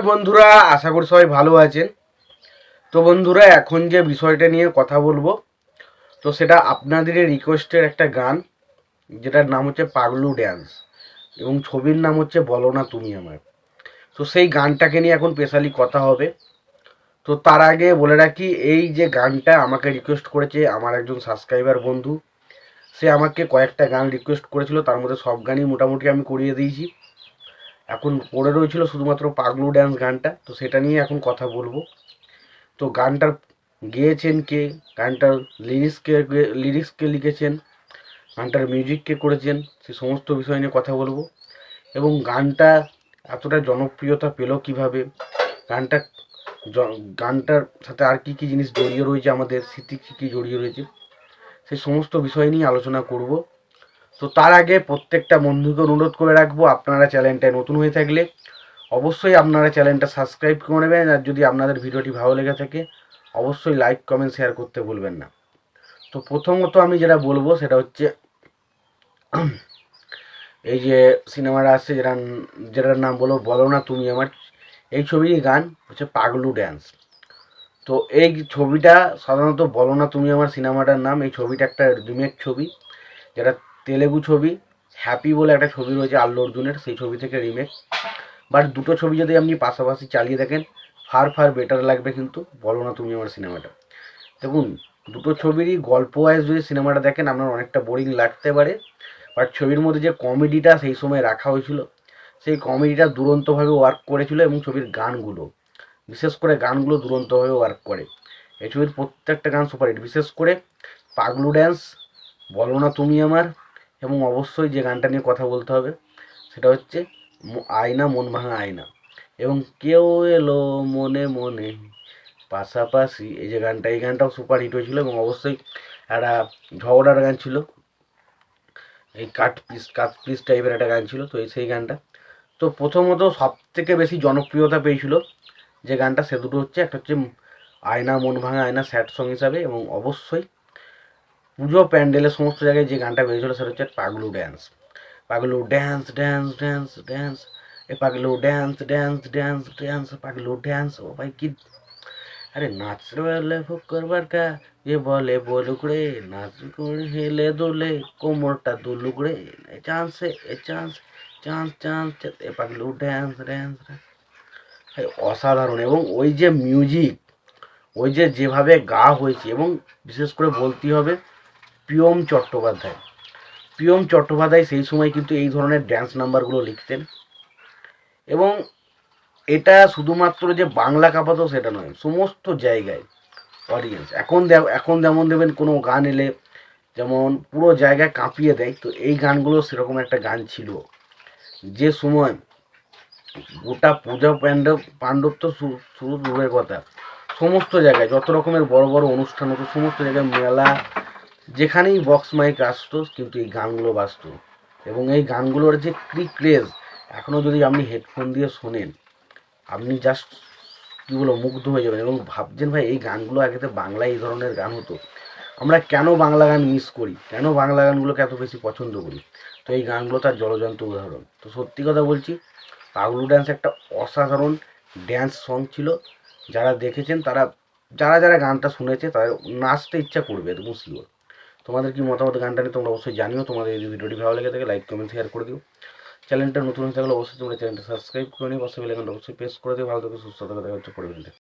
বন্ধুরা, আশা করি সবাই ভালো আছেন। তো বন্ধুরা, এখন যে বিষয়টা নিয়ে কথা বলবো, তো সেটা আপনাদের রিকোয়েস্টের একটা গান, যেটার নাম হচ্ছে পাগলু ড্যান্স, এবং ছবির নাম হচ্ছে বলো না তুমি আমার। তো সেই গানটাকে নিয়ে এখন স্পেশালি কথা হবে। তো তার আগে বলে রাখি, এই যে গানটা আমাকে রিকোয়েস্ট করেছে আমার একজন সাবস্ক্রাইবার বন্ধু, সে আমাকে কয়েকটা গান রিকোয়েস্ট করেছিল, তার মধ্যে সব গানই মোটামুটি আমি করিয়ে দিয়েছি। এখন পড়ে রয়েছিল শুধুমাত্র পাগলু ড্যান্স গানটা, তো সেটা নিয়ে এখন কথা বলবো। তো গানটার গেয়েছেন কে, গানটার লিরিক্সকে লিখেছেন, গানটার মিউজিক কে করেছেন, সে সমস্ত বিষয় নিয়ে কথা বলবো। এবং গানটা এতটা জনপ্রিয়তা পেল কিভাবে, গানটা গানটার সাথে আর কি কি জিনিস জড়িয়ে রয়েছে, আমাদের স্মৃতি কী কী জড়িয়ে রয়েছে, সেই সমস্ত বিষয় নিয়ে আলোচনা করব। তো তার আগে প্রত্যেকটা বন্ধুকে অনুরোধ করে রাখবো, আপনারা চ্যানেলটায় নতুন হয়ে থাকলে অবশ্যই আপনারা চ্যানেলটা সাবস্ক্রাইব করে নেবেন। আর যদি আপনাদের ভিডিওটি ভালো লেগে থাকে, অবশ্যই লাইক কমেন্ট শেয়ার করতে ভুলবেন না। তো প্রথমত আমি যেটা বলবো সেটা হচ্ছে, এই যে সিনেমাটা আসছে, যেটার নাম বলো না তুমি আমার, এই ছবির গান হচ্ছে পাগলু ড্যান্স। তো এই ছবিটা সাধারণত বলো না তুমি আমার সিনেমাটার নাম, এই ছবিটা একটা রিমেক ছবি, যেটা তেলেগু ছবি। হ্যাপি বলে একটা ছবি রয়েছে আল্লু অর্জুনের, সেই ছবি থেকে রিমেক। বাট দুটো ছবি যদি আপনি পাশাপাশি চালিয়ে দেখেন, ফার ফার বেটার লাগবে কিন্তু বলো না তুমি আমার সিনেমাটা। দেখুন, দুটো ছবিরই গল্প ওয়াইজ যদি সিনেমাটা দেখেন আপনার অনেকটা বোরিং লাগতে পারে, বাট ছবির মধ্যে যে কমেডিটা সেই সময় রাখা হয়েছিল, সেই কমেডিটা দুরন্তভাবে ওয়ার্ক করেছিল, এবং ছবির গানগুলো, বিশেষ করে গানগুলো দুরন্তভাবে ওয়ার্ক করে। এই ছবির প্রত্যেকটা গান সুপারহিট, বিশেষ করে পাগলু ড্যান্স, বলো না তুমি আমার, এবং অবশ্যই যে গানটা নিয়ে কথা বলতে হবে সেটা হচ্ছে আয়না মন ভাঙা আয়না, এবং কেউ এলো মনে মনে পাশাপাশি, এই যে গানটা, এই গানটাও সুপার হিট হয়েছিল। এবং অবশ্যই একটা ঝগড়ার গান ছিল, এই কাট পিস টাইপের একটা গান ছিল, তো এই সেই গানটা। তো প্রথমত সব থেকে বেশি জনপ্রিয়তা পেয়েছিল যে গানটা, সে দুটো হচ্ছে, একটা হচ্ছে আয়না মন ভাঙা আয়না স্যাড সং হিসাবে, এবং অবশ্যই পুজো প্যান্ডেলের সমস্ত জায়গায় যে গানটা বেরিয়েছিল সেটা হচ্ছে Paglu dance. Paglu dance dance dance dance, এ Paglu dance dance dance dance, Paglu dance. ও ভাই কি, আরে নাচ রে ফুকর বারকা, এ বলে বলুক রে, নাচ করে হেলে দুলে কোমরটা দুলুক রে, এ চান্স এ চান্স, চান্স চান্স, এ পাগলু ড্যান্স ড্যান্স। অসাধারণ। এবং ওই যে মিউজিক, ওই যে যেভাবে গা হয়েছে, এবং বিশেষ করে বলতেই হবে প্রিয়ম চট্টোপাধ্যায়। প্রিয়ম চট্টোপাধ্যায় সেই সময় কিন্তু এই ধরনের ড্যান্স নাম্বারগুলো লিখতেন। এবং এটা শুধুমাত্র যে বাংলা কাঁপাতো সেটা নয়, সমস্ত জায়গায় অডিয়েন্স এখন যেমন দেবেন কোনো গান এলে যেমন পুরো জায়গায় কাঁপিয়ে দেয়, তো এই গানগুলো সেরকম একটা গান ছিল, যে সময় গোটা পূজা পাণ্ডব তো শুরু দূরের কথা, সমস্ত জায়গায় যত রকমের বড় বড় অনুষ্ঠান হতো, সমস্ত জায়গায় মেলা, যেখানেই বক্স মাইক আসতো কিন্তু এই গানগুলো বাজতো। এবং এই গানগুলোর যে ক্রেজ, এখনও যদি আপনি হেডফোন দিয়ে শোনেন, আপনি জাস্ট কী বলবো, মুগ্ধ হয়ে যাবেন, এবং ভাবছেন ভাই এই গানগুলো আগে তো বাংলায় এই ধরনের গান হতো, আমরা কেন বাংলা গান মিস করি, কেন বাংলা গানগুলোকে এত বেশি পছন্দ করি। তো এই গানগুলো তার জলজান্ত উদাহরণ। তো সত্যি কথা বলছি, পাগলু ড্যান্স একটা অসাধারণ ড্যান্স সং ছিল। যারা দেখেছেন তারা, যারা যারা গানটা শুনেছে তাদের নাচতে ইচ্ছা করবে, একদম শিওর। তোমাদের কি মতামত গানটা নিয়ে তোমরা অবশ্যই জানিও। তোমাদের এই ভিডিওটি ভালো লেগে থাকে লাইক কমেন্ট শেয়ার করে দিও। চ্যানেলটা নতুন হয়ে থাকলে অবশ্যই তোমরা চ্যানেলটা সাবস্ক্রাইব করে নিও, পাশে বেল আইকনটা অবশ্যই প্রেস করে দিও। ভালো থেকে সুস্থ থাকো, দেখা হচ্ছে পরের ভিডিওতে।